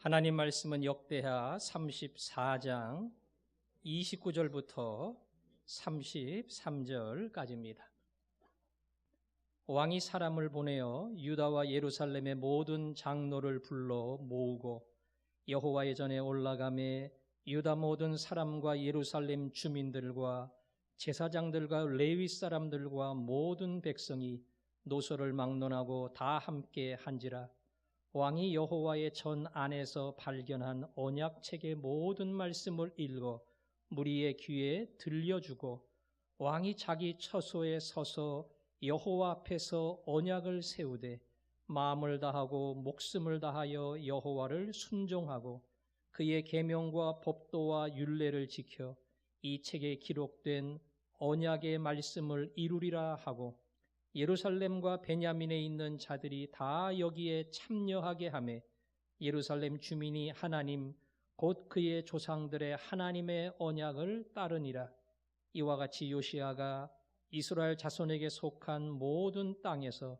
하나님 말씀은 역대하 34장 29절부터 33절까지입니다. 왕이 사람을 보내어 유다와 예루살렘의 모든 장로를 불러 모으고 여호와의 전에 올라가매 유다 모든 사람과 예루살렘 주민들과 제사장들과 레위 사람들과 모든 백성이 노소를 막론하고 다 함께 한지라. 왕이 여호와의 전 안에서 발견한 언약책의 모든 말씀을 읽어 무리의 귀에 들려주고 왕이 자기 처소에 서서 여호와 앞에서 언약을 세우되 마음을 다하고 목숨을 다하여 여호와를 순종하고 그의 계명과 법도와 율례를 지켜 이 책에 기록된 언약의 말씀을 이루리라 하고 예루살렘과 베냐민에 있는 자들이 다 여기에 참여하게 하매 예루살렘 주민이 하나님 곧 그의 조상들의 하나님의 언약을 따르니라. 이와 같이 요시야가 이스라엘 자손에게 속한 모든 땅에서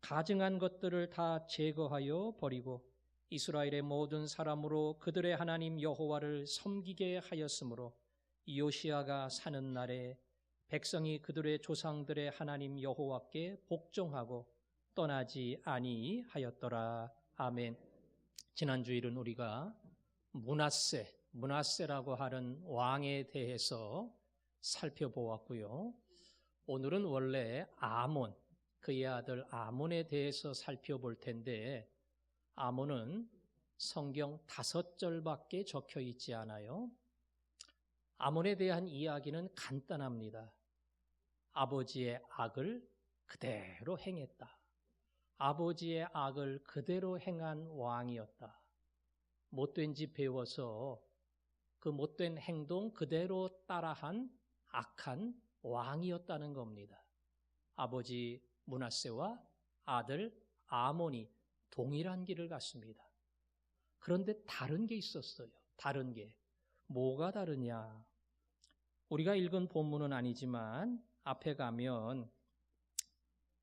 가증한 것들을 다 제거하여 버리고 이스라엘의 모든 사람으로 그들의 하나님 여호와를 섬기게 하였으므로 요시야가 사는 날에 백성이 그들의 조상들의 하나님 여호와께 복종하고 떠나지 아니하였더라. 아멘. 지난 주일은 우리가 므낫세라고 하는 왕에 대해서 살펴보았고요. 오늘은 원래 아몬, 그의 아들 아몬에 대해서 살펴볼 텐데 아몬은 성경 5절밖에 적혀 있지 않아요. 아몬에 대한 이야기는 간단합니다. 아버지의 악을 그대로 행했다. 아버지의 악을 그대로 행한 왕이었다. 못된 집 배워서 그 못된 행동 그대로 따라한 악한 왕이었다는 겁니다. 아버지 므낫세와 아들 아몬이 동일한 길을 갔습니다. 그런데 다른 게 있었어요. 다른 게. 뭐가 다르냐? 우리가 읽은 본문은 아니지만 앞에 가면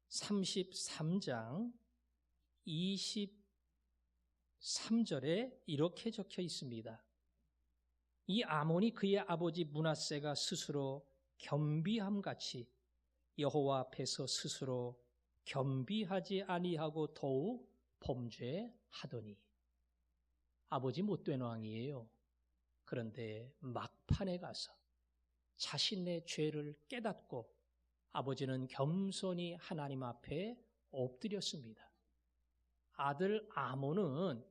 33장 23절에 이렇게 적혀 있습니다. 이 아몬이 그의 아버지 므낫세가 스스로 겸비함같이 여호와 앞에서 스스로 겸비하지 아니하고 더욱 범죄하더니. 아버지 못된 왕이에요. 그런데 막판에 가서 자신의 죄를 깨닫고 아버지는 겸손히 하나님 앞에 엎드렸습니다. 아들 아몬은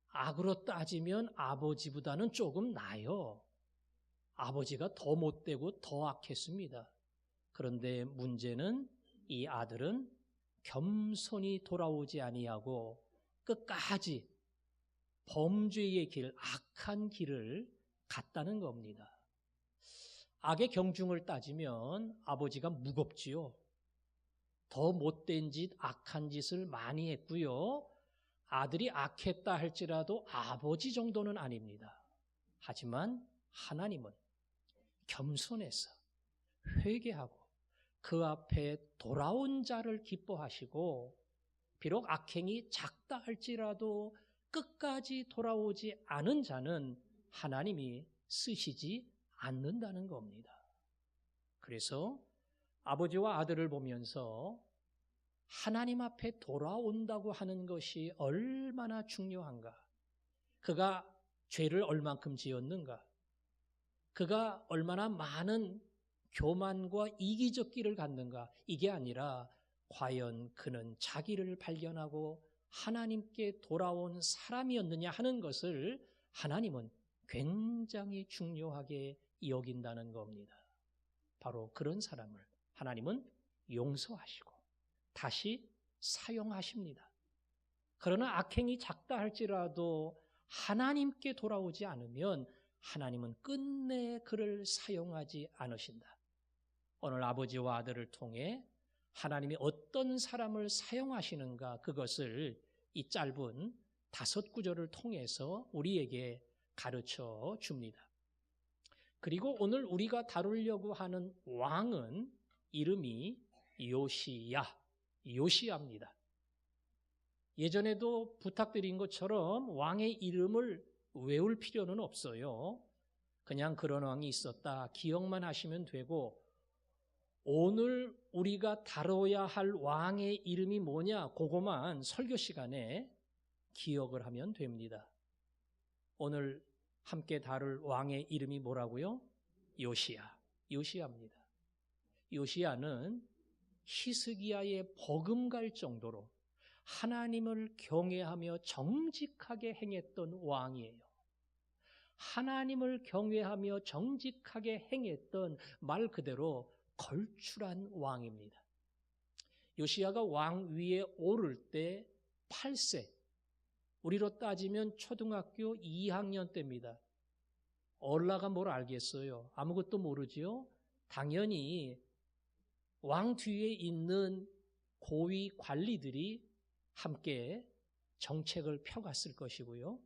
악으로 따지면 아버지보다는 조금 나아요. 아버지가 더 못되고 더 악했습니다. 그런데 문제는 이 아들은 겸손히 돌아오지 아니하고 끝까지 범죄의 길, 악한 길을 갔다는 겁니다. 악의 경중을 따지면 아버지가 무겁지요. 더 못된 짓, 악한 짓을 많이 했고요. 아들이 악했다 할지라도 아버지 정도는 아닙니다. 하지만 하나님은 겸손해서 회개하고 그 앞에 돌아온 자를 기뻐하시고 비록 악행이 작다 할지라도 끝까지 돌아오지 않은 자는 하나님이 쓰시지 않는다는 겁니다. 그래서 아버지와 아들을 보면서 하나님 앞에 돌아온다고 하는 것이 얼마나 중요한가? 그가 죄를 얼만큼 지었는가? 그가 얼마나 많은 교만과 이기적 길을 갔는가? 이게 아니라 과연 그는 자기를 발견하고 하나님께 돌아온 사람이었느냐 하는 것을 하나님은 굉장히 중요하게 여긴다는 겁니다. 바로 그런 사람을 하나님은 용서하시고 다시 사용하십니다. 그러나 악행이 작다 할지라도 하나님께 돌아오지 않으면 하나님은 끝내 그를 사용하지 않으신다. 오늘 아버지와 아들을 통해 하나님이 어떤 사람을 사용하시는가, 그것을 이 짧은 5구절을 통해서 우리에게 가르쳐 줍니다. 그리고 오늘 우리가 다루려고 하는 왕은 이름이 요시야입니다. 예전에도 부탁드린 것처럼 왕의 이름을 외울 필요는 없어요. 그냥 그런 왕이 있었다 기억만 하시면 되고, 오늘 우리가 다뤄야 할 왕의 이름이 뭐냐, 그거만 설교 시간에 기억을 하면 됩니다. 오늘 함께 다룰 왕의 이름이 뭐라고요? 요시야입니다. 요시야는 히스기야의 버금갈 정도로 하나님을 경외하며 정직하게 행했던 왕이에요. 하나님을 경외하며 정직하게 행했던, 말 그대로 걸출한 왕입니다. 요시야가 왕 위에 오를 때 8세, 우리로 따지면 초등학교 2학년 때입니다. 얼라가 뭘 알겠어요? 아무것도 모르지요? 당연히 왕 뒤에 있는 고위 관리들이 함께 정책을 펴갔을 것이고요.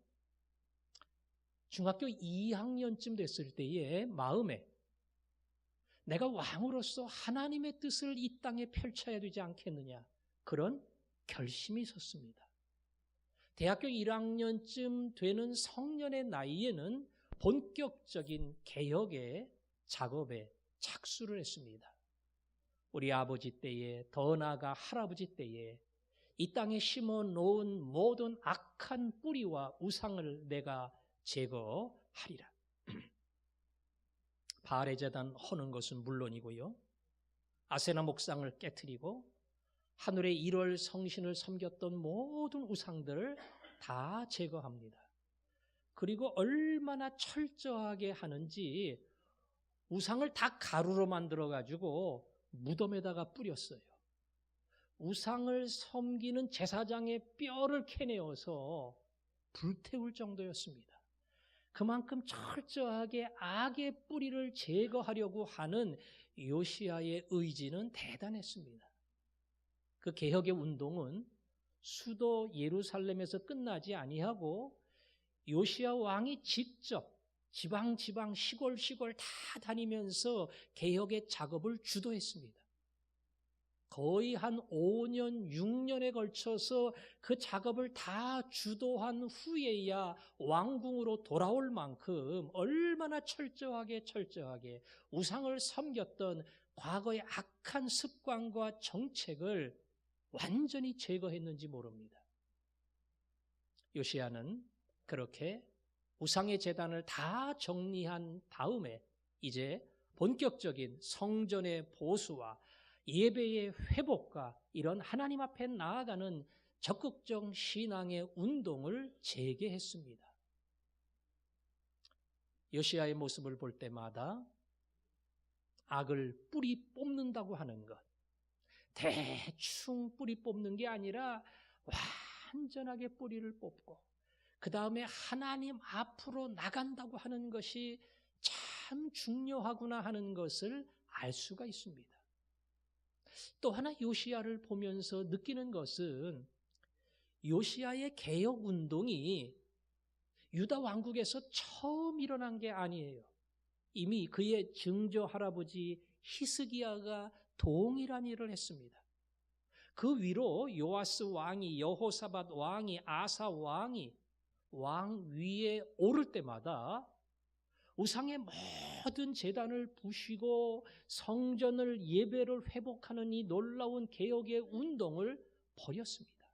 중학교 2학년쯤 됐을 때의 마음에 내가 왕으로서 하나님의 뜻을 이 땅에 펼쳐야 되지 않겠느냐, 그런 결심이 섰습니다. 대학교 1학년쯤 되는 성년의 나이에는 본격적인 개혁의 작업에 착수를 했습니다. 우리 아버지 때에, 더 나아가 할아버지 때에 이 땅에 심어 놓은 모든 악한 뿌리와 우상을 내가 제거하리라. 바알의 제단 허는 것은 물론이고요, 아세나 목상을 깨트리고 하늘의 1월 성신을 섬겼던 모든 우상들을 다 제거합니다. 그리고 얼마나 철저하게 하는지 우상을 다 가루로 만들어가지고 무덤에다가 뿌렸어요. 우상을 섬기는 제사장의 뼈를 캐내어서 불태울 정도였습니다. 그만큼 철저하게 악의 뿌리를 제거하려고 하는 요시야의 의지는 대단했습니다. 그 개혁의 운동은 수도 예루살렘에서 끝나지 아니하고 요시야 왕이 직접 지방 시골 다 다니면서 개혁의 작업을 주도했습니다. 거의 한 5년 6년에 걸쳐서 그 작업을 다 주도한 후에야 왕궁으로 돌아올 만큼 얼마나 철저하게 우상을 섬겼던 과거의 악한 습관과 정책을 완전히 제거했는지 모릅니다. 요시야는 그렇게 우상의 제단을 다 정리한 다음에 이제 본격적인 성전의 보수와 예배의 회복과 이런 하나님 앞에 나아가는 적극적 신앙의 운동을 재개했습니다. 요시야의 모습을 볼 때마다 악을 뿌리 뽑는다고 하는 것, 대충 뿌리 뽑는 게 아니라 완전하게 뿌리를 뽑고 그 다음에 하나님 앞으로 나간다고 하는 것이 참 중요하구나 하는 것을 알 수가 있습니다. 또 하나 요시야를 보면서 느끼는 것은 요시야의 개혁 운동이 유다 왕국에서 처음 일어난 게 아니에요. 이미 그의 증조 할아버지 히스기야가 동일한 일을 했습니다. 그 위로 요아스 왕이, 여호사밧 왕이, 아사 왕이 왕 위에 오를 때마다 우상의 모든 제단을 부시고 성전을 예배를 회복하는 이 놀라운 개혁의 운동을 벌였습니다.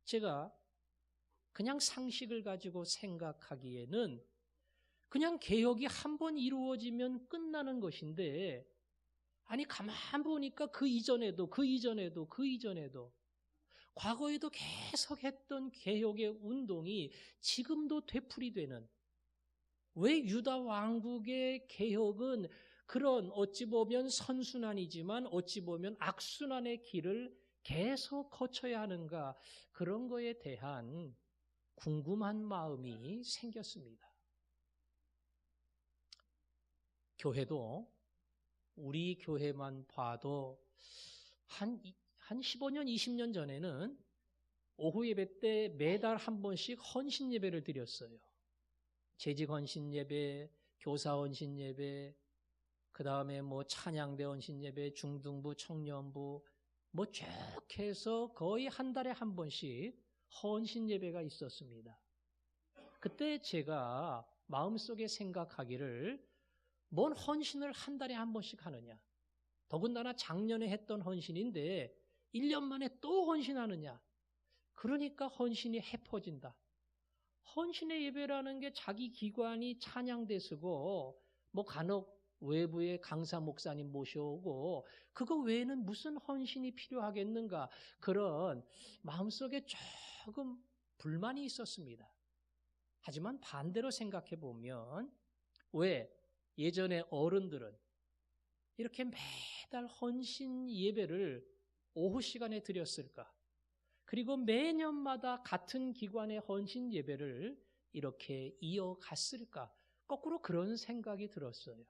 제가 그냥 상식을 가지고 생각하기에는 그냥 개혁이 한 번 이루어지면 끝나는 것인데, 아니 가만 보니까 그 이전에도 과거에도 계속했던 개혁의 운동이 지금도 되풀이되는, 왜 유다 왕국의 개혁은 그런 어찌 보면 선순환이지만 어찌 보면 악순환의 길을 계속 거쳐야 하는가, 그런 거에 대한 궁금한 마음이 생겼습니다. 교회도 우리 교회만 봐도 한 15년, 20년 전에는 오후 예배 때 매달 한 번씩 헌신 예배를 드렸어요. 재직 헌신 예배, 교사 헌신 예배, 그 다음에 찬양대 헌신 예배, 중등부, 청년부, 쭉 해서 거의 한 달에 한 번씩 헌신 예배가 있었습니다. 그때 제가 마음속에 생각하기를 뭔 헌신을 한 달에 한 번씩 하느냐. 더군다나 작년에 했던 헌신인데 1년 만에 또 헌신하느냐. 그러니까 헌신이 해퍼진다. 헌신의 예배라는 게 자기 기관이 찬양대 쓰고 간혹 외부의 강사 목사님 모셔오고 그거 외에는 무슨 헌신이 필요하겠는가. 그런 마음속에 조금 불만이 있었습니다. 하지만 반대로 생각해 보면 왜 예전에 어른들은 이렇게 매달 헌신 예배를 오후 시간에 드렸을까? 그리고 매년마다 같은 기관의 헌신 예배를 이렇게 이어갔을까? 거꾸로 그런 생각이 들었어요.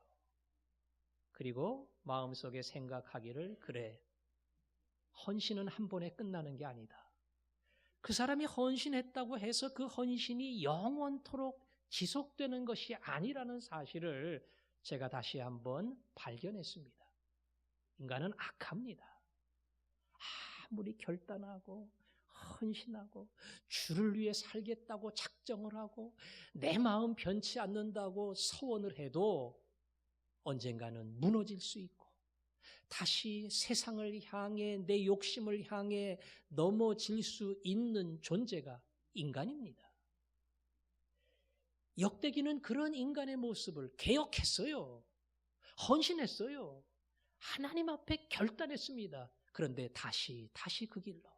그리고 마음속에 생각하기를 그래. 헌신은 한 번에 끝나는 게 아니다. 그 사람이 헌신했다고 해서 그 헌신이 영원토록 지속되는 것이 아니라는 사실을 제가 다시 한번 발견했습니다. 인간은 악합니다. 아무리 결단하고 헌신하고 주를 위해 살겠다고 작정을 하고 내 마음 변치 않는다고 서원을 해도 언젠가는 무너질 수 있고 다시 세상을 향해 내 욕심을 향해 넘어질 수 있는 존재가 인간입니다. 역대기는 그런 인간의 모습을 개혁했어요. 헌신했어요. 하나님 앞에 결단했습니다. 그런데 다시 그 길로,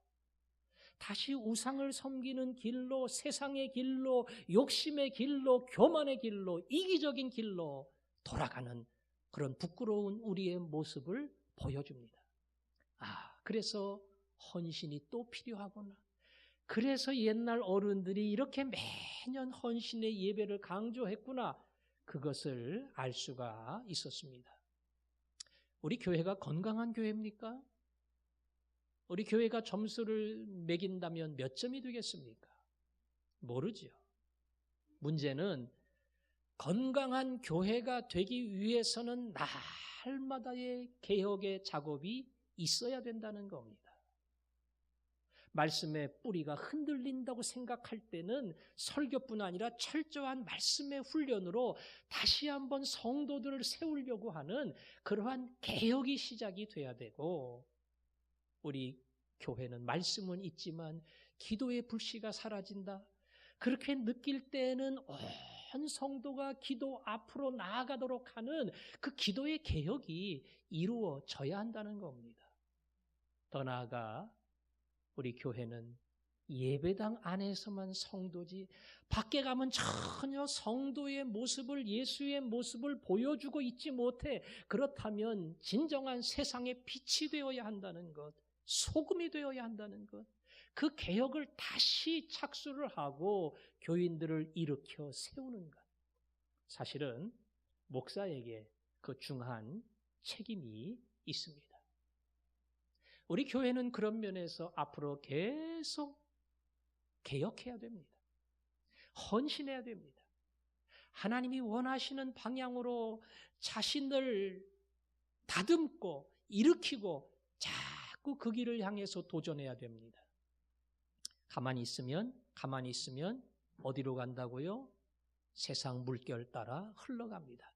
다시 우상을 섬기는 길로, 세상의 길로, 욕심의 길로, 교만의 길로, 이기적인 길로 돌아가는 그런 부끄러운 우리의 모습을 보여줍니다. 그래서 헌신이 또 필요하구나. 그래서 옛날 어른들이 이렇게 매년 헌신의 예배를 강조했구나. 그것을 알 수가 있었습니다. 우리 교회가 건강한 교회입니까? 우리 교회가 점수를 매긴다면 몇 점이 되겠습니까? 모르죠. 문제는 건강한 교회가 되기 위해서는 날마다의 개혁의 작업이 있어야 된다는 겁니다. 말씀의 뿌리가 흔들린다고 생각할 때는 설교뿐 아니라 철저한 말씀의 훈련으로 다시 한번 성도들을 세우려고 하는 그러한 개혁이 시작이 돼야 되고, 우리 교회는 말씀은 있지만 기도의 불씨가 사라진다. 그렇게 느낄 때는 온 성도가 기도 앞으로 나아가도록 하는 그 기도의 개혁이 이루어져야 한다는 겁니다. 더 나아가 우리 교회는 예배당 안에서만 성도지 밖에 가면 전혀 성도의 모습을, 예수의 모습을 보여주고 있지 못해. 그렇다면 진정한 세상의 빛이 되어야 한다는 것, 소금이 되어야 한다는 것, 그 개혁을 다시 착수를 하고 교인들을 일으켜 세우는 것, 사실은 목사에게 그 중한 책임이 있습니다. 우리 교회는 그런 면에서 앞으로 계속 개혁해야 됩니다. 헌신해야 됩니다. 하나님이 원하시는 방향으로 자신을 다듬고 일으키고 자꾸 그 길을 향해서 도전해야 됩니다. 가만히 있으면 어디로 간다고요? 세상 물결 따라 흘러갑니다.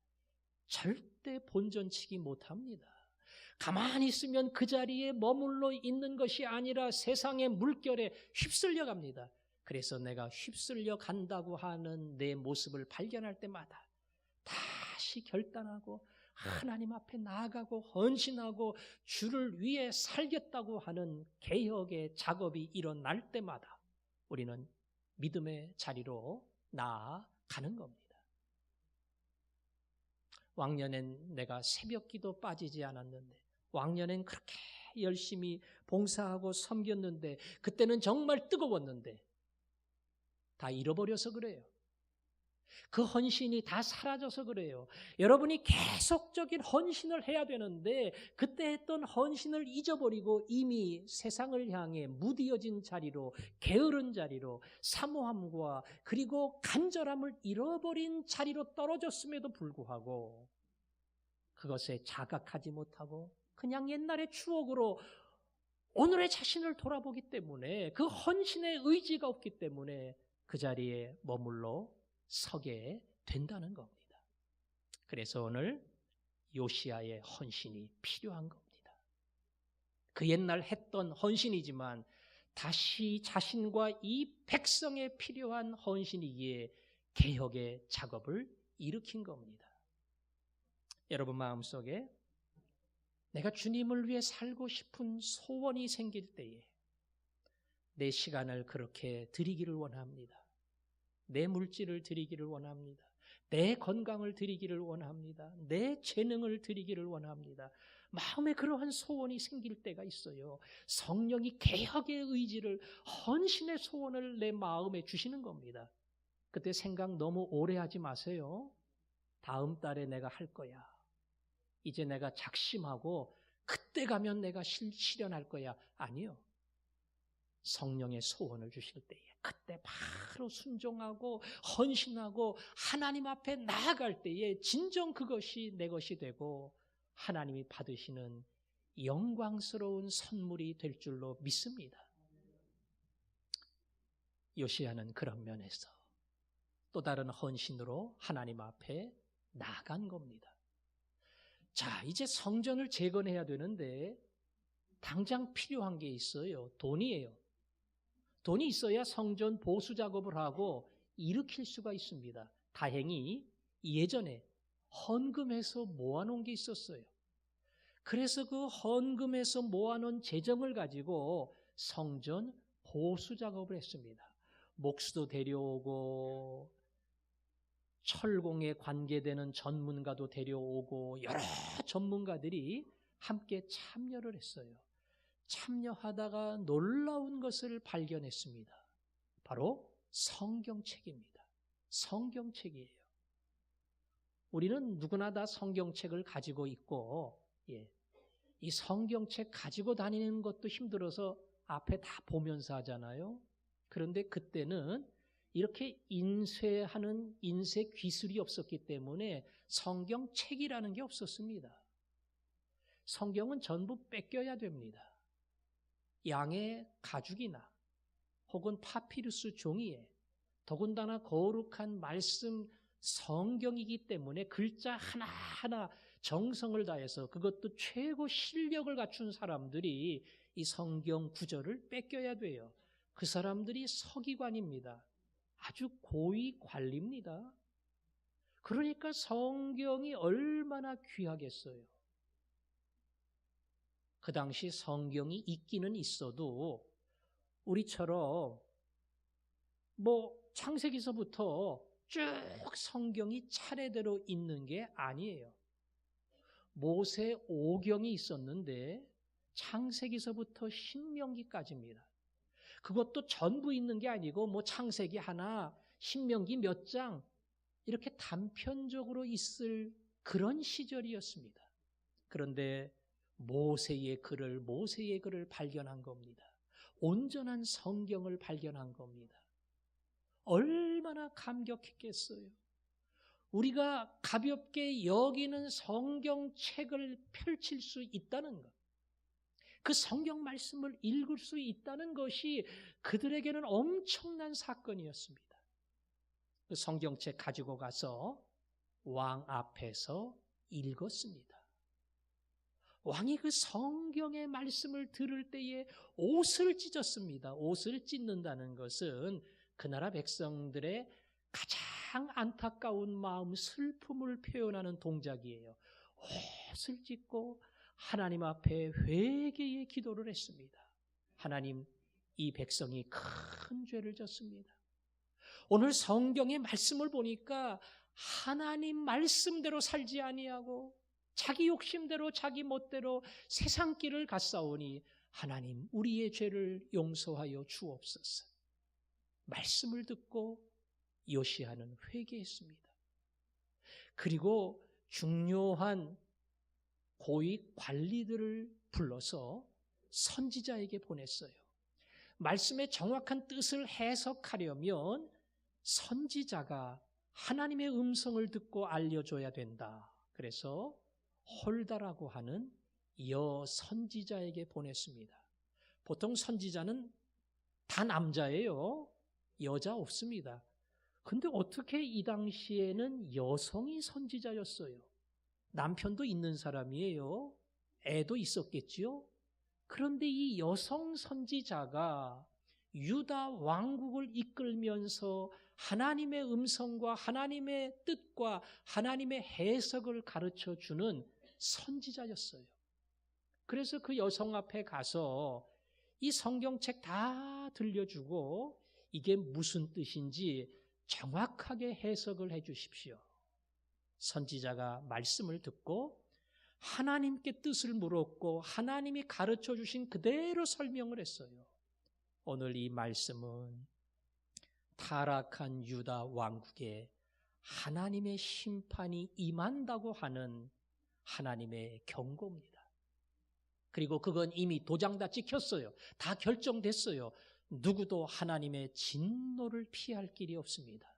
절대 본전치기 못합니다. 가만히 있으면 그 자리에 머물러 있는 것이 아니라 세상의 물결에 휩쓸려 갑니다. 그래서 내가 휩쓸려 간다고 하는 내 모습을 발견할 때마다 다시 결단하고 하나님 앞에 나아가고 헌신하고 주를 위해 살겠다고 하는 개혁의 작업이 일어날 때마다 우리는 믿음의 자리로 나아가는 겁니다. 왕년엔 내가 새벽기도 빠지지 않았는데, 왕년엔 그렇게 열심히 봉사하고 섬겼는데, 그때는 정말 뜨거웠는데 다 잃어버려서 그래요. 그 헌신이 다 사라져서 그래요. 여러분이 계속적인 헌신을 해야 되는데 그때 했던 헌신을 잊어버리고 이미 세상을 향해 무디어진 자리로, 게으른 자리로, 사모함과 그리고 간절함을 잃어버린 자리로 떨어졌음에도 불구하고 그것에 자각하지 못하고 그냥 옛날의 추억으로 오늘의 자신을 돌아보기 때문에, 그 헌신의 의지가 없기 때문에 그 자리에 머물러 서게 된다는 겁니다. 그래서 오늘 요시야의 헌신이 필요한 겁니다. 그 옛날 했던 헌신이지만 다시 자신과 이 백성에 필요한 헌신이기에 개혁의 작업을 일으킨 겁니다. 여러분 마음속에 내가 주님을 위해 살고 싶은 소원이 생길 때에 내 시간을 그렇게 드리기를 원합니다. 내 물질을 드리기를 원합니다. 내 건강을 드리기를 원합니다. 내 재능을 드리기를 원합니다. 마음에 그러한 소원이 생길 때가 있어요. 성령이 개혁의 의지를, 헌신의 소원을 내 마음에 주시는 겁니다. 그때 생각 너무 오래 하지 마세요. 다음 달에 내가 할 거야. 이제 내가 작심하고 그때 가면 내가 실현할 거야. 아니요. 성령의 소원을 주실 때에 그때 바로 순종하고 헌신하고 하나님 앞에 나아갈 때에 진정 그것이 내 것이 되고 하나님이 받으시는 영광스러운 선물이 될 줄로 믿습니다. 요시야는 그런 면에서 또 다른 헌신으로 하나님 앞에 나아간 겁니다. 자, 이제 성전을 재건해야 되는데 당장 필요한 게 있어요. 돈이에요. 돈이 있어야 성전 보수 작업을 하고 일으킬 수가 있습니다. 다행히 예전에 헌금해서 모아놓은 게 있었어요. 그래서 그 헌금해서 모아놓은 재정을 가지고 성전 보수 작업을 했습니다. 목수도 데려오고 철공에 관계되는 전문가도 데려오고 여러 전문가들이 함께 참여를 했어요. 참여하다가 놀라운 것을 발견했습니다. 바로 성경책입니다. 성경책이에요. 우리는 누구나 다 성경책을 가지고 있고, 이 성경책 가지고 다니는 것도 힘들어서 앞에 다 보면서 하잖아요. 그런데 그때는 이렇게 인쇄하는 인쇄 기술이 없었기 때문에 성경책이라는 게 없었습니다. 성경은 전부 뺏겨야 됩니다. 양의 가죽이나 혹은 파피루스 종이에, 더군다나 거룩한 말씀 성경이기 때문에 글자 하나하나 정성을 다해서, 그것도 최고 실력을 갖춘 사람들이 이 성경 구절을 뺏겨야 돼요. 그 사람들이 서기관입니다. 아주 고위 관리입니다. 그러니까 성경이 얼마나 귀하겠어요. 그 당시 성경이 있기는 있어도 우리처럼 창세기서부터 쭉 성경이 차례대로 있는 게 아니에요. 모세 오경이 있었는데 창세기서부터 신명기까지입니다. 그것도 전부 있는 게 아니고 창세기 하나, 신명기 몇 장 이렇게 단편적으로 있을 그런 시절이었습니다. 그런데 모세의 글을 발견한 겁니다. 온전한 성경을 발견한 겁니다. 얼마나 감격했겠어요. 우리가 가볍게 여기는 성경책을 펼칠 수 있다는 것, 그 성경 말씀을 읽을 수 있다는 것이 그들에게는 엄청난 사건이었습니다. 그 성경책 가지고 가서 왕 앞에서 읽었습니다. 왕이 그 성경의 말씀을 들을 때에 옷을 찢었습니다. 옷을 찢는다는 것은 그 나라 백성들의 가장 안타까운 마음, 슬픔을 표현하는 동작이에요. 옷을 찢고 하나님 앞에 회개의 기도를 했습니다. 하나님, 이 백성이 큰 죄를 졌습니다. 오늘 성경의 말씀을 보니까 하나님 말씀대로 살지 아니하고 자기 욕심대로 자기 멋대로 세상 길을 갔사오니 하나님, 우리의 죄를 용서하여 주옵소서. 말씀을 듣고 요시야는 회개했습니다. 그리고 중요한 고위 관리들을 불러서 선지자에게 보냈어요. 말씀의 정확한 뜻을 해석하려면 선지자가 하나님의 음성을 듣고 알려줘야 된다. 그래서 홀다라고 하는 여선지자에게 보냈습니다. 보통 선지자는 다 남자예요. 여자 없습니다. 근데 어떻게 이 당시에는 여성이 선지자였어요? 남편도 있는 사람이에요. 애도 있었겠지요. 그런데 이 여성 선지자가 유다 왕국을 이끌면서 하나님의 음성과 하나님의 뜻과 하나님의 해석을 가르쳐 주는 선지자였어요. 그래서 그 여성 앞에 가서 이 성경책 다 들려주고 이게 무슨 뜻인지 정확하게 해석을 해 주십시오. 선지자가 말씀을 듣고 하나님께 뜻을 물었고 하나님이 가르쳐 주신 그대로 설명을 했어요. 오늘 이 말씀은 타락한 유다 왕국에 하나님의 심판이 임한다고 하는 하나님의 경고입니다. 그리고 그건 이미 도장 다 찍혔어요. 다 결정됐어요. 누구도 하나님의 진노를 피할 길이 없습니다.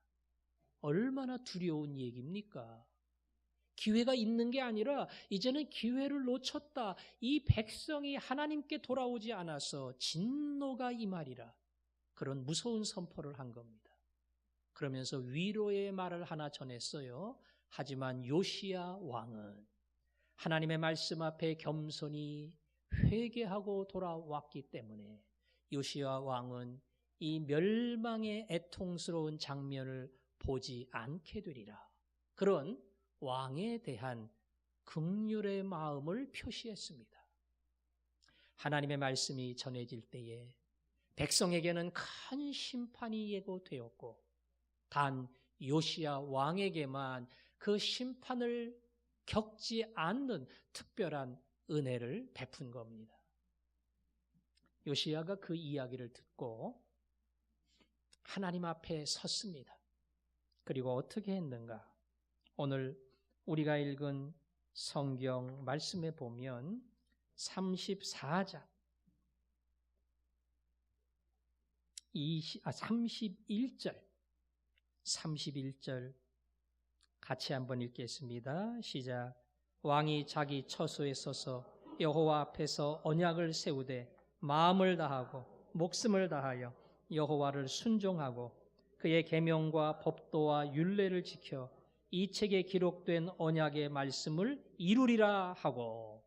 얼마나 두려운 얘기입니까? 기회가 있는 게 아니라 이제는 기회를 놓쳤다. 이 백성이 하나님께 돌아오지 않아서 진노가 임하리라. 그런 무서운 선포를 한 겁니다. 그러면서 위로의 말을 하나 전했어요. 하지만 요시야 왕은 하나님의 말씀 앞에 겸손히 회개하고 돌아왔기 때문에 요시야 왕은 이 멸망의 애통스러운 장면을 보지 않게 되리라. 그런 왕에 대한 긍휼의 마음을 표시했습니다. 하나님의 말씀이 전해질 때에 백성에게는 큰 심판이 예고되었고 단 요시야 왕에게만 그 심판을 겪지 않는 특별한 은혜를 베푼 겁니다. 요시야가 그 이야기를 듣고 하나님 앞에 섰습니다. 그리고 어떻게 했는가? 오늘 우리가 읽은 성경 말씀에 보면 34장 31절 같이 한번 읽겠습니다. 시작. 왕이 자기 처소에 서서 여호와 앞에서 언약을 세우되 마음을 다하고 목숨을 다하여 여호와를 순종하고 그의 계명과 법도와 율례를 지켜 이 책에 기록된 언약의 말씀을 이루리라 하고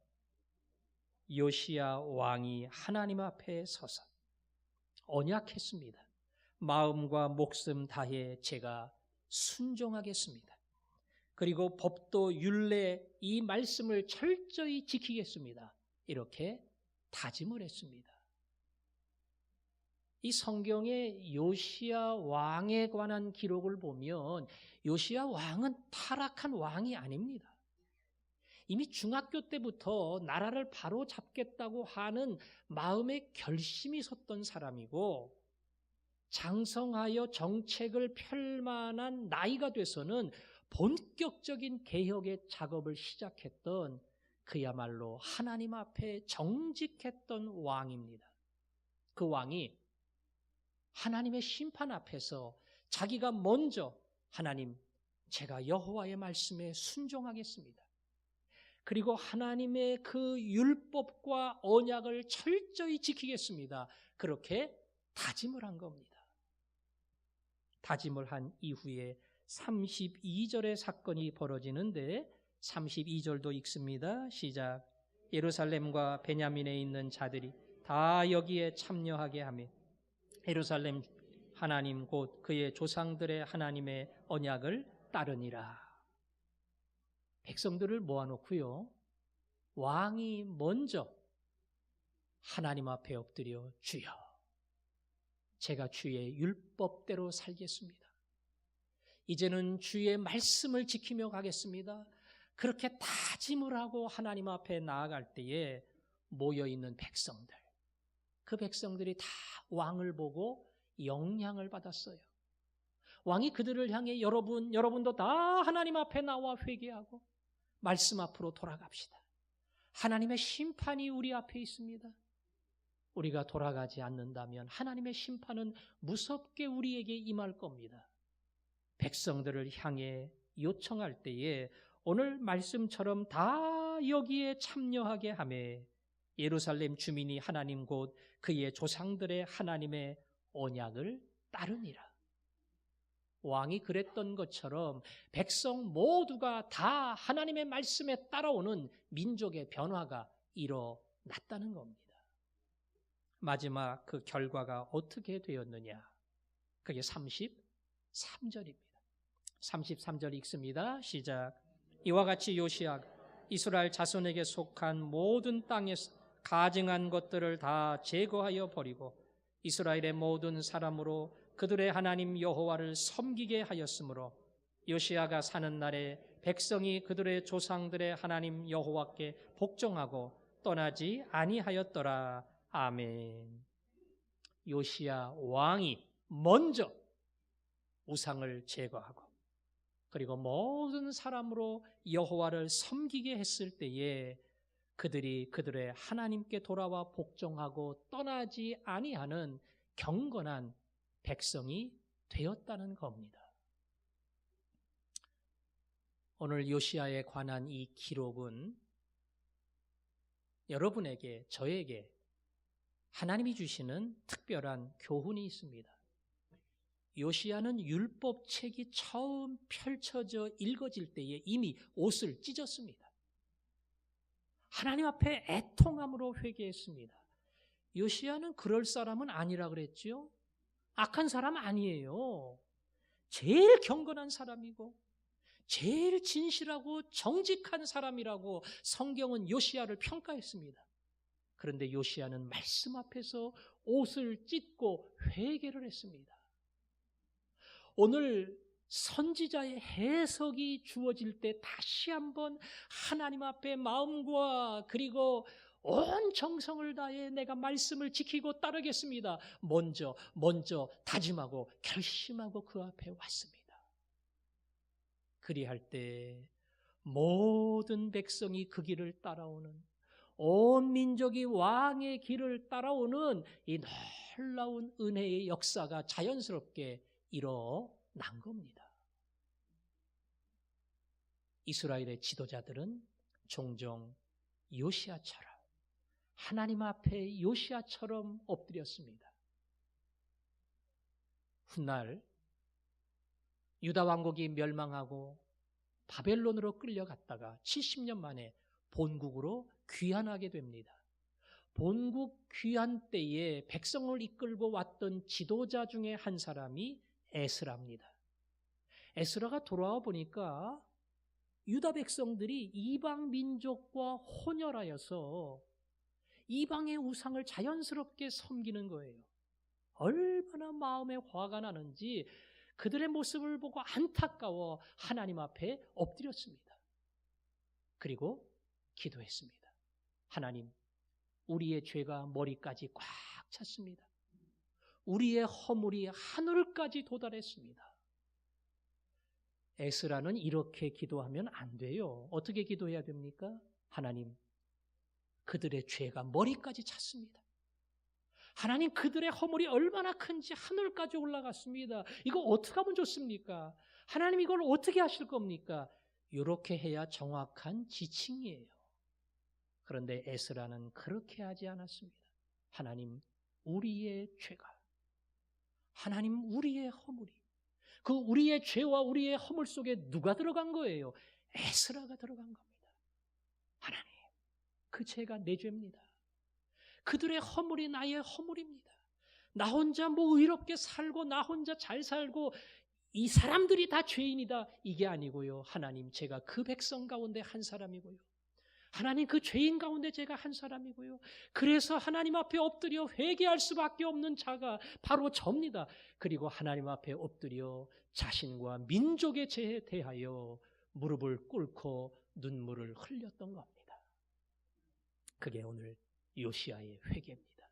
요시야 왕이 하나님 앞에 서서 언약했습니다. 마음과 목숨 다해 제가 순종하겠습니다. 그리고 법도 율례 이 말씀을 철저히 지키겠습니다. 이렇게 다짐을 했습니다. 이 성경의 요시야 왕에 관한 기록을 보면 요시야 왕은 타락한 왕이 아닙니다. 이미 중학교 때부터 나라를 바로 잡겠다고 하는 마음의 결심이 섰던 사람이고 장성하여 정책을 펼 만한 나이가 돼서는 본격적인 개혁의 작업을 시작했던 그야말로 하나님 앞에 정직했던 왕입니다. 그 왕이 하나님의 심판 앞에서 자기가 먼저 하나님, 제가 여호와의 말씀에 순종하겠습니다. 그리고 하나님의 그 율법과 언약을 철저히 지키겠습니다. 그렇게 다짐을 한 겁니다. 다짐을 한 이후에 32절의 사건이 벌어지는데 32절도 읽습니다. 시작. 예루살렘과 베냐민에 있는 자들이 다 여기에 참여하게 하며 예루살렘 하나님 곧 그의 조상들의 하나님의 언약을 따르니라. 백성들을 모아놓고요. 왕이 먼저 하나님 앞에 엎드려 주여, 제가 주의 율법대로 살겠습니다. 이제는 주의 말씀을 지키며 가겠습니다. 그렇게 다짐을 하고 하나님 앞에 나아갈 때에 모여있는 백성들, 그 백성들이 다 왕을 보고 영향을 받았어요. 왕이 그들을 향해 여러분도 다 하나님 앞에 나와 회개하고 말씀 앞으로 돌아갑시다. 하나님의 심판이 우리 앞에 있습니다. 우리가 돌아가지 않는다면 하나님의 심판은 무섭게 우리에게 임할 겁니다. 백성들을 향해 요청할 때에 오늘 말씀처럼 다 여기에 참여하게 하며 예루살렘 주민이 하나님 곧 그의 조상들의 하나님의 언약을 따르니라. 왕이 그랬던 것처럼 백성 모두가 다 하나님의 말씀에 따라오는 민족의 변화가 일어났다는 겁니다. 마지막 그 결과가 어떻게 되었느냐? 그게 33절입니다. 33절 읽습니다. 시작. 이와 같이 요시야가 이스라엘 자손에게 속한 모든 땅에서 가증한 것들을 다 제거하여 버리고 이스라엘의 모든 사람으로 그들의 하나님 여호와를 섬기게 하였으므로 요시야가 사는 날에 백성이 그들의 조상들의 하나님 여호와께 복종하고 떠나지 아니하였더라. 아멘. 요시야 왕이 먼저 우상을 제거하고 그리고 모든 사람으로 여호와를 섬기게 했을 때에 그들이 그들의 하나님께 돌아와 복종하고 떠나지 아니하는 경건한 백성이 되었다는 겁니다. 오늘 요시야에 관한 이 기록은 여러분에게, 저에게 하나님이 주시는 특별한 교훈이 있습니다. 요시야는 율법책이 처음 펼쳐져 읽어질 때에 이미 옷을 찢었습니다. 하나님 앞에 애통함으로 회개했습니다. 요시야는 그럴 사람은 아니라 그랬죠. 악한 사람 아니에요. 제일 경건한 사람이고 제일 진실하고 정직한 사람이라고 성경은 요시야를 평가했습니다. 그런데 요시야는 말씀 앞에서 옷을 찢고 회개를 했습니다. 오늘 선지자의 해석이 주어질 때 다시 한번 하나님 앞에 마음과 그리고 온 정성을 다해 내가 말씀을 지키고 따르겠습니다. 먼저 다짐하고 결심하고 그 앞에 왔습니다. 그리할 때 모든 백성이 그 길을 따라오는, 온 민족이 왕의 길을 따라오는 이 놀라운 은혜의 역사가 자연스럽게 일어난 겁니다. 이스라엘의 지도자들은 종종 요시야처럼, 하나님 앞에 요시야처럼 엎드렸습니다. 훗날 유다 왕국이 멸망하고 바벨론으로 끌려갔다가 70년 만에 본국으로 귀환하게 됩니다. 본국 귀환 때에 백성을 이끌고 왔던 지도자 중에 한 사람이 에스라입니다. 에스라가 돌아와 보니까 유다 백성들이 이방 민족과 혼혈하여서 이방의 우상을 자연스럽게 섬기는 거예요. 얼마나 마음에 화가 나는지 그들의 모습을 보고 안타까워 하나님 앞에 엎드렸습니다. 그리고 기도했습니다. 하나님, 우리의 죄가 머리까지 꽉 찼습니다. 우리의 허물이 하늘까지 도달했습니다. 에스라는 이렇게 기도하면 안 돼요. 어떻게 기도해야 됩니까? 하나님, 그들의 죄가 머리까지 찼습니다. 하나님, 그들의 허물이 얼마나 큰지 하늘까지 올라갔습니다. 이거 어떻게 하면 좋습니까? 하나님, 이걸 어떻게 하실 겁니까? 이렇게 해야 정확한 지칭이에요. 그런데 에스라는 그렇게 하지 않았습니다. 하나님, 우리의 죄가, 하나님, 우리의 허물이, 그 우리의 죄와 우리의 허물 속에 누가 들어간 거예요? 에스라가 들어간 겁니다. 하나님, 그 죄가 내 죄입니다. 그들의 허물이 나의 허물입니다. 나 혼자 의롭게 살고 나 혼자 잘 살고 이 사람들이 다 죄인이다, 이게 아니고요. 하나님, 제가 그 백성 가운데 한 사람이고요. 하나님, 그 죄인 가운데 제가 한 사람이고요. 그래서 하나님 앞에 엎드려 회개할 수밖에 없는 자가 바로 접니다. 그리고 하나님 앞에 엎드려 자신과 민족의 죄에 대하여 무릎을 꿇고 눈물을 흘렸던 겁니다. 그게 오늘 요시야의 회개입니다.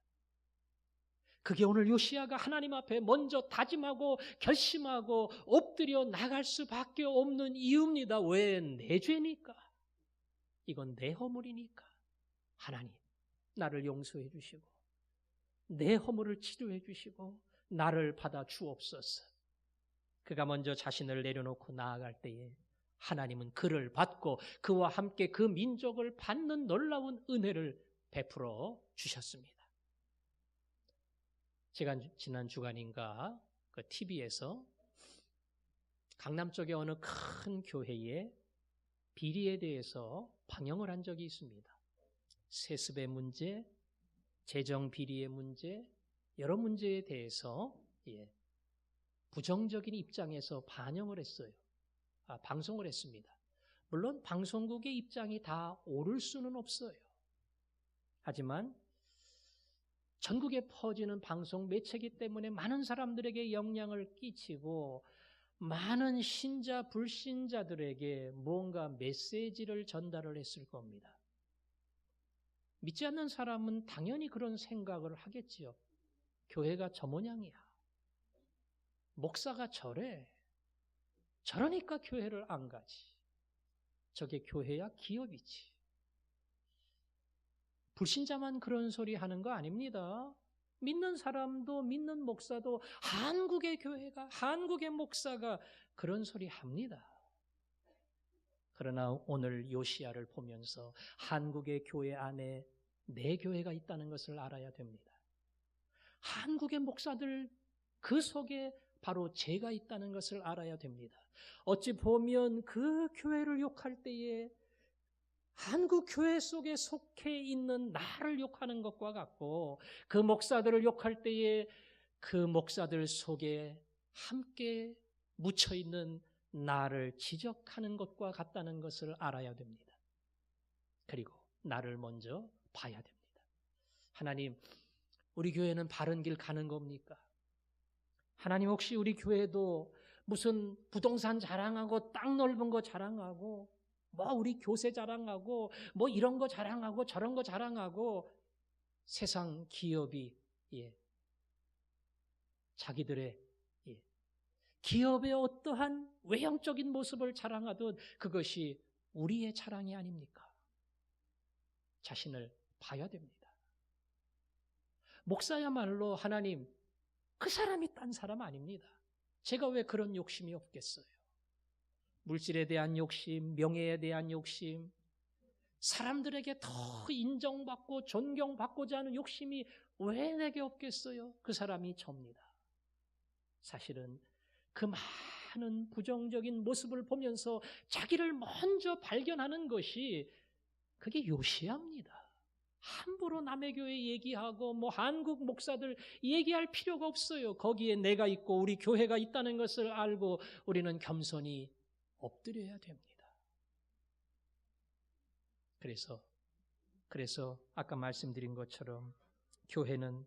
그게 오늘 요시야가 하나님 앞에 먼저 다짐하고 결심하고 엎드려 나갈 수밖에 없는 이유입니다. 왜? 내 죄니까. 이건 내 허물이니까. 하나님, 나를 용서해 주시고 내 허물을 치료해 주시고 나를 받아 주옵소서. 그가 먼저 자신을 내려놓고 나아갈 때에 하나님은 그를 받고 그와 함께 그 민족을 받는 놀라운 은혜를 베풀어 주셨습니다. 제가 지난 주간인가 그 TV에서 강남 쪽의 어느 큰 교회의 비리에 대해서 방영을 한 적이 있습니다. 세습의 문제, 재정 비리의 문제, 여러 문제에 대해서 부정적인 입장에서 반영을 했어요. 방송을 했습니다. 물론 방송국의 입장이 다 옳을 수는 없어요. 하지만 전국에 퍼지는 방송 매체이기 때문에 많은 사람들에게 영향을 끼치고 많은 신자, 불신자들에게 뭔가 메시지를 전달을 했을 겁니다. 믿지 않는 사람은 당연히 그런 생각을 하겠지요. 교회가 저 모양이야. 목사가 저래. 저러니까 교회를 안 가지. 저게 교회야 기업이지. 불신자만 그런 소리 하는 거 아닙니다. 믿는 사람도 믿는 목사도 한국의 교회가, 한국의 목사가 그런 소리 합니다. 그러나 오늘 요시야를 보면서 한국의 교회 안에 내 교회가 있다는 것을 알아야 됩니다. 한국의 목사들 그 속에 바로 제가 있다는 것을 알아야 됩니다. 어찌 보면 그 교회를 욕할 때에 한국 교회 속에 속해 있는 나를 욕하는 것과 같고 그 목사들을 욕할 때에 그 목사들 속에 함께 묻혀 있는 나를 지적하는 것과 같다는 것을 알아야 됩니다. 그리고 나를 먼저 봐야 됩니다. 하나님, 우리 교회는 바른 길 가는 겁니까? 하나님, 혹시 우리 교회도 무슨 부동산 자랑하고 땅 넓은 거 자랑하고 뭐 우리 교세 자랑하고 뭐 이런 거 자랑하고 저런 거 자랑하고 세상 기업이 자기들의 기업의 어떠한 외형적인 모습을 자랑하듯 그것이 우리의 자랑이 아닙니까? 자신을 봐야 됩니다. 목사야말로 하나님, 그 사람이 딴 사람 아닙니다. 제가 왜 그런 욕심이 없겠어요? 물질에 대한 욕심, 명예에 대한 욕심, 사람들에게 더 인정받고 존경받고자 하는 욕심이 왜 내게 없겠어요? 그 사람이 접니다. 사실은 그 많은 부정적인 모습을 보면서 자기를 먼저 발견하는 것이 그게 요시야입니다. 함부로 남의 교회 얘기하고 뭐 한국 목사들 얘기할 필요가 없어요. 거기에 내가 있고 우리 교회가 있다는 것을 알고 우리는 겸손히 엎드려야 됩니다. 그래서 아까 말씀드린 것처럼 교회는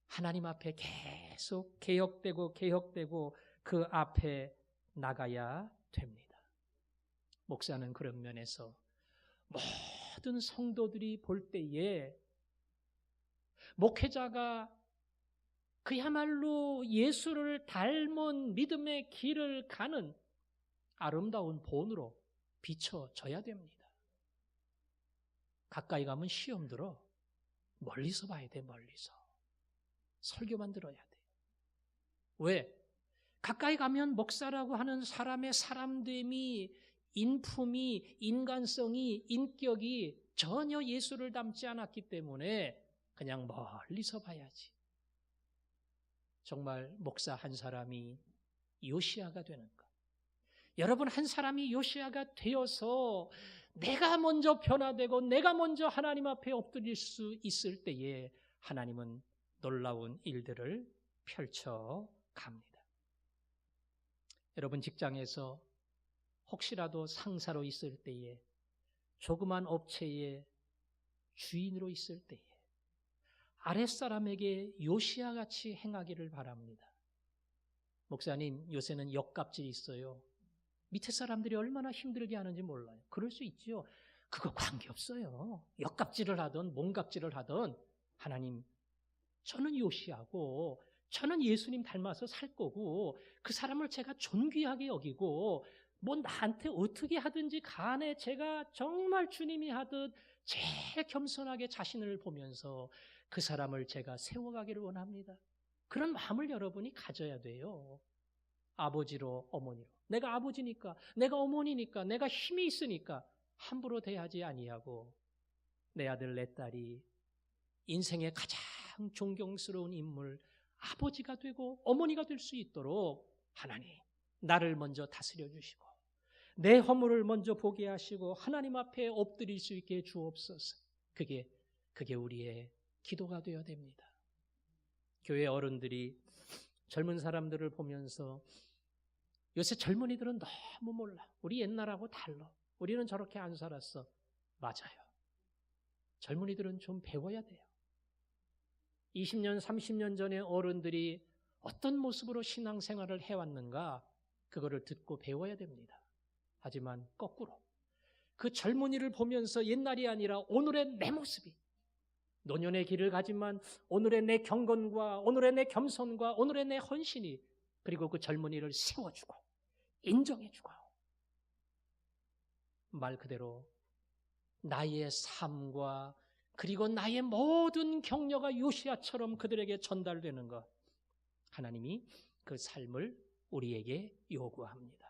하나님 앞에 계속 개혁되고 그 앞에 나가야 됩니다. 목사는 그런 면에서 모든 성도들이 볼 때에 목회자가 그야말로 예수를 닮은 믿음의 길을 가는 아름다운 본으로 비춰져야 됩니다. 가까이 가면 시험 들어. 멀리서 봐야 돼, 멀리서. 설교만 들어야 돼. 왜? 가까이 가면 목사라고 하는 사람의 사람됨이, 인품이, 인간성이, 인격이 전혀 예수를 닮지 않았기 때문에 그냥 멀리서 봐야지. 정말 목사 한 사람이 요시야가 되는 것. 여러분, 한 사람이 요시야가 되어서 내가 먼저 변화되고 내가 먼저 하나님 앞에 엎드릴 수 있을 때에 하나님은 놀라운 일들을 펼쳐 갑니다. 여러분, 직장에서 혹시라도 상사로 있을 때에, 조그만 업체의 주인으로 있을 때에 아랫사람에게 요시야같이 행하기를 바랍니다. 목사님, 요새는 역갑질이 있어요. 밑에 사람들이 얼마나 힘들게 하는지 몰라요. 그럴 수 있죠. 그거 관계없어요. 역갑질을 하든 몸갑질을 하든 하나님, 저는 요시야고 저는 예수님 닮아서 살 거고 그 사람을 제가 존귀하게 여기고 뭐 나한테 어떻게 하든지 간에 제가 정말 주님이 하듯 제일 겸손하게 자신을 보면서 그 사람을 제가 세워가기를 원합니다. 그런 마음을 여러분이 가져야 돼요. 아버지로 어머니로. 내가 아버지니까, 내가 어머니니까, 내가 힘이 있으니까 함부로 대하지 아니하고 내 아들 내 딸이 인생의 가장 존경스러운 인물, 아버지가 되고 어머니가 될 수 있도록 하나님, 나를 먼저 다스려 주시고 내 허물을 먼저 보게 하시고 하나님 앞에 엎드릴 수 있게 주옵소서. 그게 우리의 기도가 되어야 됩니다. 교회 어른들이 젊은 사람들을 보면서 요새 젊은이들은 너무 몰라. 우리 옛날하고 달라. 우리는 저렇게 안 살았어. 맞아요. 젊은이들은 좀 배워야 돼요. 20년, 30년 전에 어른들이 어떤 모습으로 신앙생활을 해왔는가, 그거를 듣고 배워야 됩니다. 하지만 거꾸로 그 젊은이를 보면서 옛날이 아니라 오늘의 내 모습이, 노년의 길을 가지만 오늘의 내 경건과 오늘의 내 겸손과 오늘의 내 헌신이, 그리고 그 젊은이를 세워주고 인정해주고, 말 그대로 나의 삶과 그리고 나의 모든 격려가 요시야처럼 그들에게 전달되는 것, 하나님이 그 삶을 우리에게 요구합니다.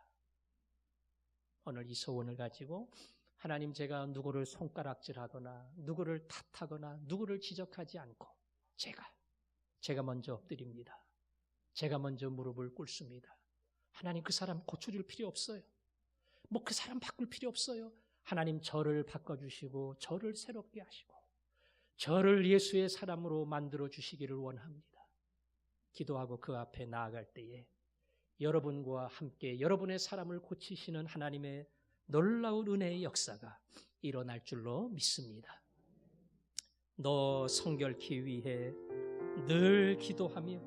오늘 이 소원을 가지고 하나님, 제가 누구를 손가락질하거나 누구를 탓하거나 누구를 지적하지 않고 제가 먼저 엎드립니다. 제가 먼저 무릎을 꿇습니다. 하나님, 그 사람 고쳐줄 필요 없어요. 그 사람 바꿀 필요 없어요. 하나님, 저를 바꿔주시고 저를 새롭게 하시고 저를 예수의 사람으로 만들어 주시기를 원합니다. 기도하고 그 앞에 나아갈 때에 여러분과 함께 여러분의 사람을 고치시는 하나님의 놀라운 은혜의 역사가 일어날 줄로 믿습니다. 너 성결케 위해 늘 기도하며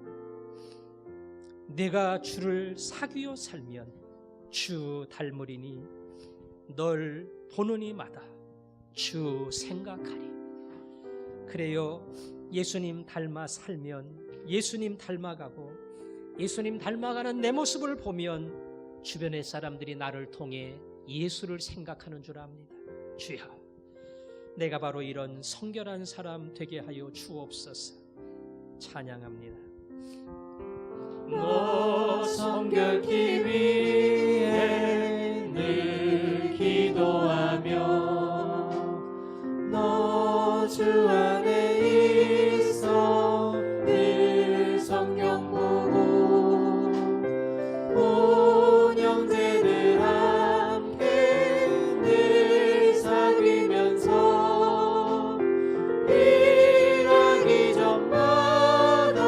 내가 주를 사귀어 살면 주 닮으리니 널 보는 이마다 주 생각하리. 그래요, 예수님 닮아 살면, 예수님 닮아가고 예수님 닮아가는 내 모습을 보면 주변의 사람들이 나를 통해 예수를 생각하는 줄 압니다. 주여, 내가 바로 이런 성결한 사람 되게 하여 주옵소서. 찬양합니다. 너 성결케 위해 늘 기도하며 너 주 안에 있어 늘 성경 보고 온 형제들 함께 늘 사귀면서 일하기 전마다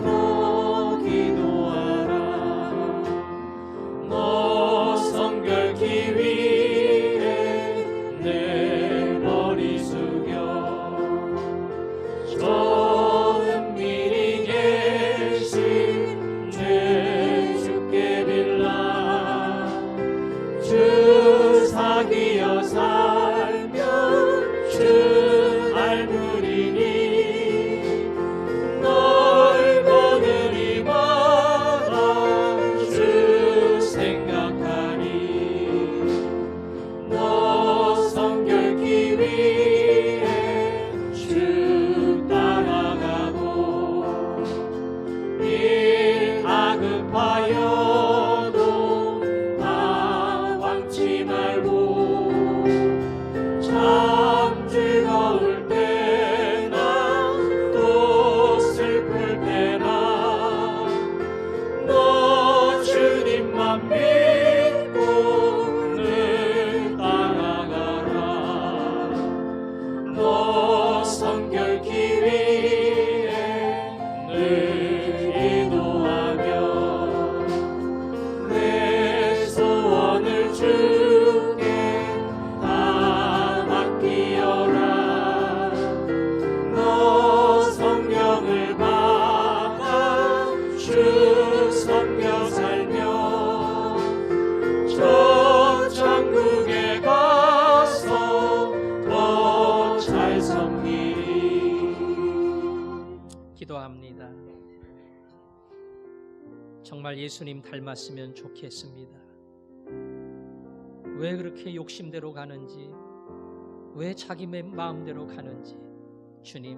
너 기도하라. 너 성결케 위해 내 머리 숙여 저 은밀히 계신 내 주께 빌라. 주 사귀어 살면 주 닮으리니 널 보는 이마다 주 생각하니. 너 성결케 위해 주 따라가고 일 다급하여도 당황치 말고 참 즐거울 때나 또 슬플 때나 너 주님만 믿고 늘 따라가라. 너 성결케 위해 늘 기도하며 내 소원을 주께 다 맡기어라. 너 성령을 받아 주 섬겨 살며 저 천국에 가서 더 잘 섬기리. 기도합니다. 정말 예수님 닮았으면 좋겠습니다. 왜 그렇게 욕심대로 가는지, 왜 자기 마음대로 가는지, 주님,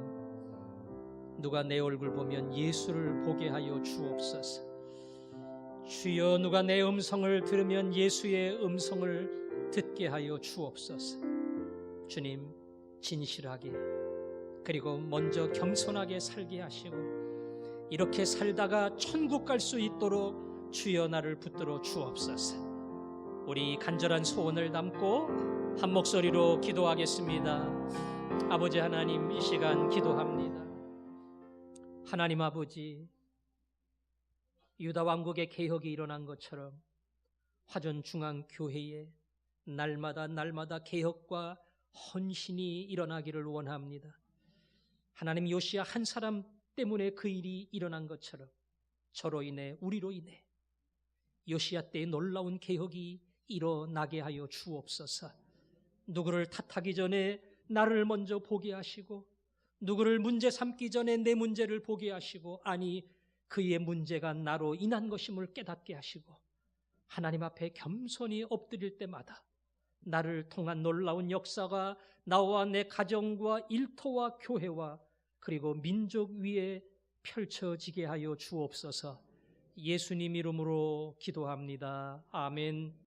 누가 내 얼굴 보면 예수를 보게 하여 주옵소서. 주여, 누가 내 음성을 들으면 예수의 음성을 듣게 하여 주옵소서. 주님, 진실하게 그리고 먼저 겸손하게 살게 하시고 이렇게 살다가 천국 갈 수 있도록 주여 나를 붙들어 주옵소서. 우리 간절한 소원을 담고 한 목소리로 기도하겠습니다. 아버지 하나님, 이 시간 기도합니다. 하나님 아버지, 유다 왕국의 개혁이 일어난 것처럼 화전중앙교회에 날마다 개혁과 헌신이 일어나기를 원합니다. 하나님, 요시야 한 사람 때문에 그 일이 일어난 것처럼 저로 인해, 우리로 인해 요시야 때의 놀라운 개혁이 일어나게 하여 주옵소서. 누구를 탓하기 전에 나를 먼저 보게 하시고, 누구를 문제 삼기 전에 내 문제를 보게 하시고, 아니 그의 문제가 나로 인한 것임을 깨닫게 하시고, 하나님 앞에 겸손히 엎드릴 때마다 나를 통한 놀라운 역사가 나와 내 가정과 일터와 교회와 그리고 민족 위에 펼쳐지게 하여 주옵소서. 예수님 이름으로 기도합니다. 아멘.